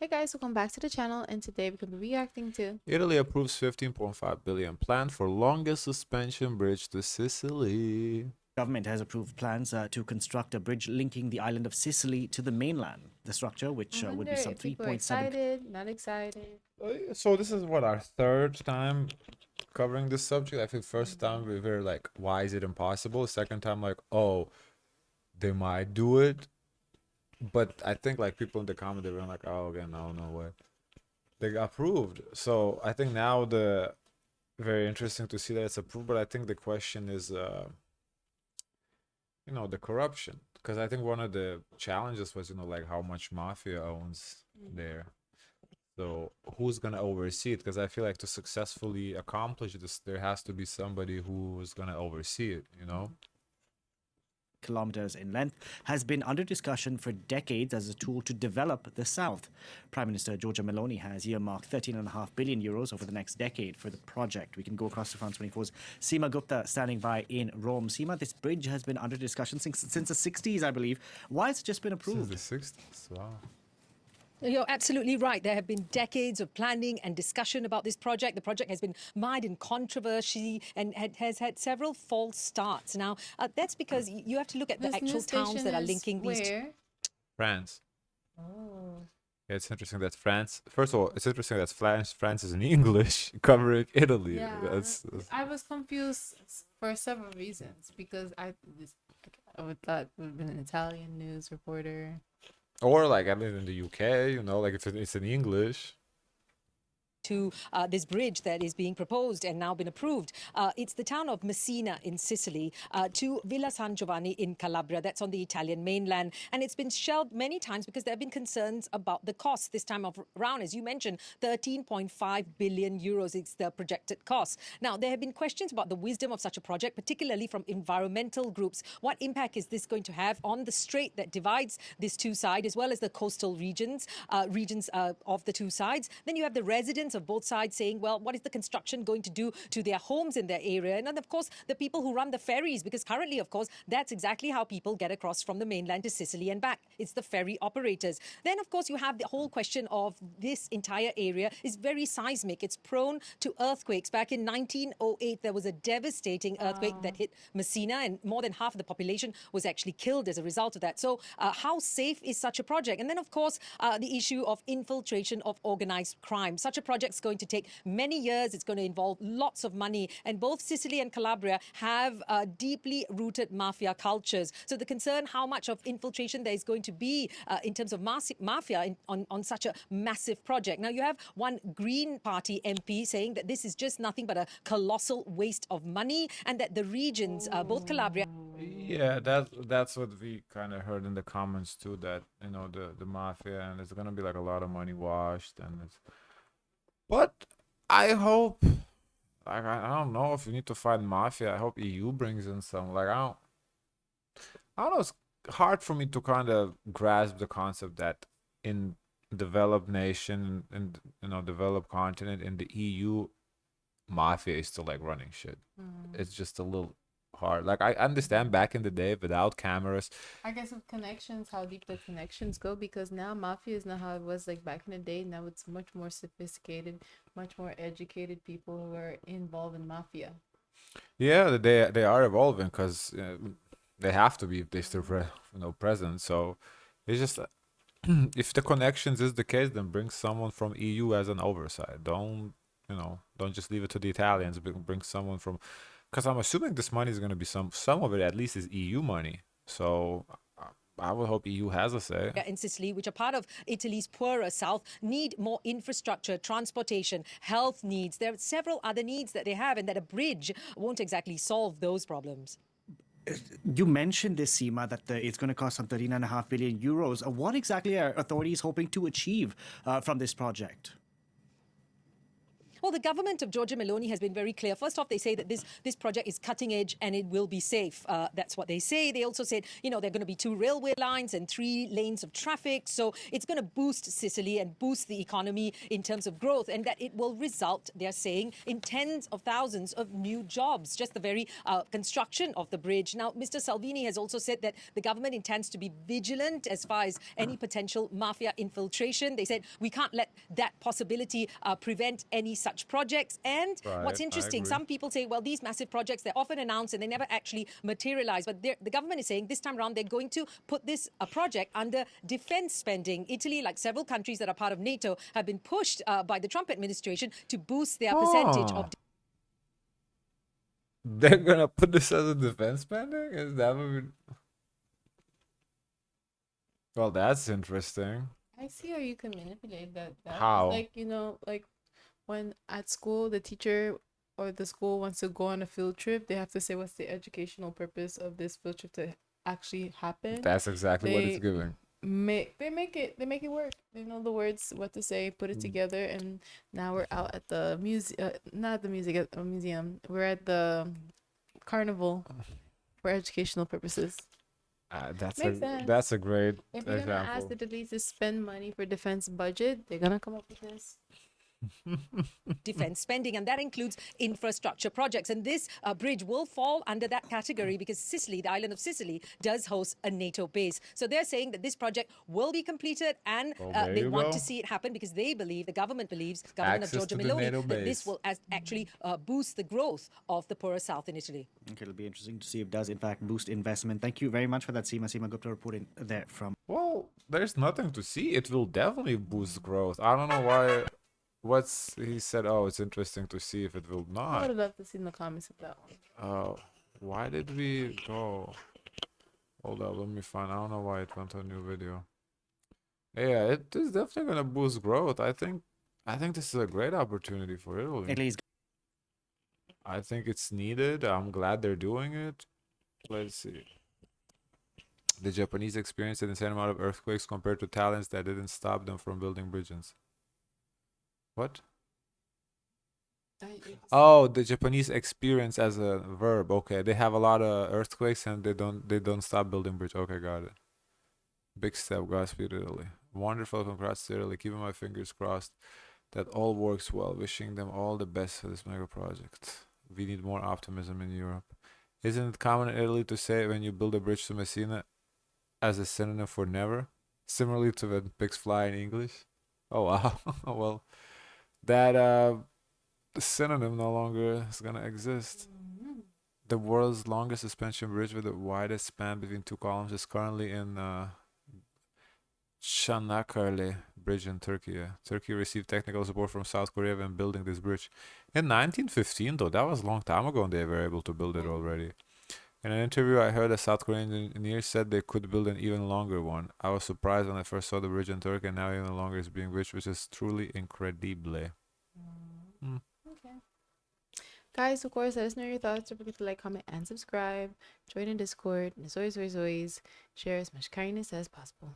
Hey guys, welcome back to the channel, and today we're going to be reacting to Italy approves 15.5 billion plan for longest suspension bridge to Sicily. Government has approved plans to construct a bridge linking the island of Sicily to the mainland. The structure, which I would wonder be some if people are 3.7. excited, not excited. So this is what our third time covering this subject. I think first time we were like, why is it impossible? Second time like, oh, they might do it. But I think like people in the comment they were like, oh, okay, no way. They got approved. So I think now the very interesting to see that it's approved. But I think the question is, the corruption, because I think one of the challenges was like how much mafia owns there. So who's gonna oversee it? Because I feel like to successfully accomplish this, there has to be somebody who's gonna oversee it. Kilometers in length, has been under discussion for decades as a tool to develop the South. Prime Minister Giorgia Meloni has earmarked 13.5 billion euros over the next decade for the project. We can go across to France 24's Seema Gupta standing by in Rome. Seema, this bridge has been under discussion since the 60s, I believe. Why has it just been approved? Since the 60s. Wow. You're absolutely right. There have been decades of planning and discussion about this project. The project has been mired in controversy and has had several false starts. Now, that's because you have to look at the This actual news towns station that are is linking these two. where? France. Oh. Yeah, it's interesting that France. First of all, it's interesting that France is in English covering Italy. Yeah, That's I was confused for several reasons because I would thought would have been an Italian news reporter. or like I live in the UK. Like if it's in English. To this bridge that is being proposed and now been approved. It's the town of Messina in Sicily to Villa San Giovanni in Calabria. That's on the Italian mainland. And it's been shelved many times because there have been concerns about the cost this time around. As you mentioned, 13.5 billion euros is the projected cost. Now, there have been questions about the wisdom of such a project, particularly from environmental groups. What impact is this going to have on the strait that divides these two sides, as well as the coastal regions of the two sides? Then you have the residents of both sides saying, well, what is the construction going to do to their homes in their area? And then, of course, the people who run the ferries, because currently, of course, that's exactly how people get across from the mainland to Sicily and back. It's the ferry operators. Then, of course, you have the whole question of this entire area is very seismic. It's prone to earthquakes. Back in 1908, there was a devastating earthquake that hit Messina, and more than half of the population was actually killed as a result of that. So how safe is such a project? And then, of course, the issue of infiltration of organized crime. Such a project is going to take many years. It's going to involve lots of money. And both Sicily and Calabria have deeply rooted mafia cultures. So the concern how much of infiltration there is going to be in terms of mafia on such a massive project. Now, you have one Green Party MP saying that this is just nothing but a colossal waste of money, and that the regions, both Calabria. Yeah, that's what we kind of heard in the comments too. That the mafia, and it's gonna be like a lot of money washed, and it's. But I hope, like I don't know if you need to fight mafia. I hope EU brings in some. Like I don't know. It's hard for me to kind of grasp the concept that in developed nation and developed continent in the EU, mafia is still like running shit. It's just a little hard. Like I understand back in the day without cameras. I guess with connections, how deep the connections go, because now mafia is not how it was like back in the day. Now it's much more sophisticated, much more educated people who are involved in mafia. Yeah, they are evolving because they have to be if they're still present. So it's just if the connections is the case, then bring someone from EU as an oversight. Don't just leave it to the Italians. Bring someone from, because I'm assuming this money is going to be some of it at least is EU money. So I would hope EU has a say. In Sicily, which are part of Italy's poorer south, need more infrastructure, transportation, health needs. There are several other needs that they have, and that a bridge won't exactly solve those problems. You mentioned this, Seema, that it's going to cost some 13.5 billion euros. What exactly are authorities hoping to achieve from this project? Well, the government of Giorgia Meloni has been very clear. First off, they say that this project is cutting edge and it will be safe. That's what they say. They also said, there are going to be 2 railway lines and 3 lanes of traffic. So it's going to boost Sicily and boost the economy in terms of growth, and that it will result, they're saying, in tens of thousands of new jobs. Just the very construction of the bridge. Now, Mr. Salvini has also said that the government intends to be vigilant as far as any potential mafia infiltration. They said we can't let that possibility prevent any such projects. And what's Right, I interesting, agree. some people say, well, these massive projects, they're often announced and they never actually materialize. But the government is saying this time around they're going to put this project under defense spending. Italy, like several countries that are part of NATO, have been pushed by the Trump administration to boost their percentage Oh. of They're gonna put this as a defense spending? Is that what we... Well, that's interesting. I see how you can manipulate that. That How? is like, like when at school the teacher or the school wants to go on a field trip, they have to say what's the educational purpose of this field trip to actually happen. That's exactly what it's They giving. they make it work. They know the words, what to say, put it together, and now we're out at the museum, not at the museum. We're at the carnival for educational purposes. Makes sense. That's a great If you're gonna ask example. the Italy to spend money for defense budget, they're gonna come up with this. defense spending, and that includes infrastructure projects. And this bridge will fall under that category because Sicily, the island of Sicily, does host a NATO base. So they're saying that this project will be completed, and Well, there they you want go. to see it happen because they believe, the government believes, government Access of Giorgia to the NATO Meloni, that this base. will actually boost the growth of the poorer south in Italy. Okay, it'll be interesting to see if it does, in fact, boost investment. Thank you very much for that, Seema Gupta reporting there from. Well, there's nothing to see. It will definitely boost growth. I don't know why. What's he said? Oh, it's interesting to see if it will I not. would have loved to see in the comments of that one. Why did we go? Hold up, let me find. I don't know why it went to a new video. Yeah, it is definitely gonna boost growth. I think this is a great opportunity for Italy. Italy's I think it's needed. I'm glad they're doing it. Let's see. The Japanese experienced an insane amount of earthquakes compared to talents that didn't stop them from building bridges. What? Oh, the Japanese experience as a verb. Okay, they have a lot of earthquakes and they don't stop building bridge. Okay, got it. Big step, Godspeed Italy. Wonderful, congrats to Italy. Keeping my fingers crossed that all works well. Wishing them all the best for this mega project. We need more optimism in Europe. Isn't it common in Italy to say when you build a bridge to Messina as a synonym for never? Similarly to when pigs fly in English? Oh wow. Well, that synonym no longer is gonna exist. The world's longest suspension bridge with the widest span between 2 columns is currently in Çanakkale Bridge in Turkey. Yeah. Turkey received technical support from South Korea when building this bridge. In 1915, though, that was a long time ago, and they were able to build it already. In an interview, I heard a South Korean engineer said they could build an even longer one. I was surprised when I first saw the bridge in Turkey, and now even longer is being built, which is truly incredible. Okay. Guys, of course, let us know your thoughts. Don't forget to like, comment, and subscribe. Join in Discord. And as always, share as much kindness as possible.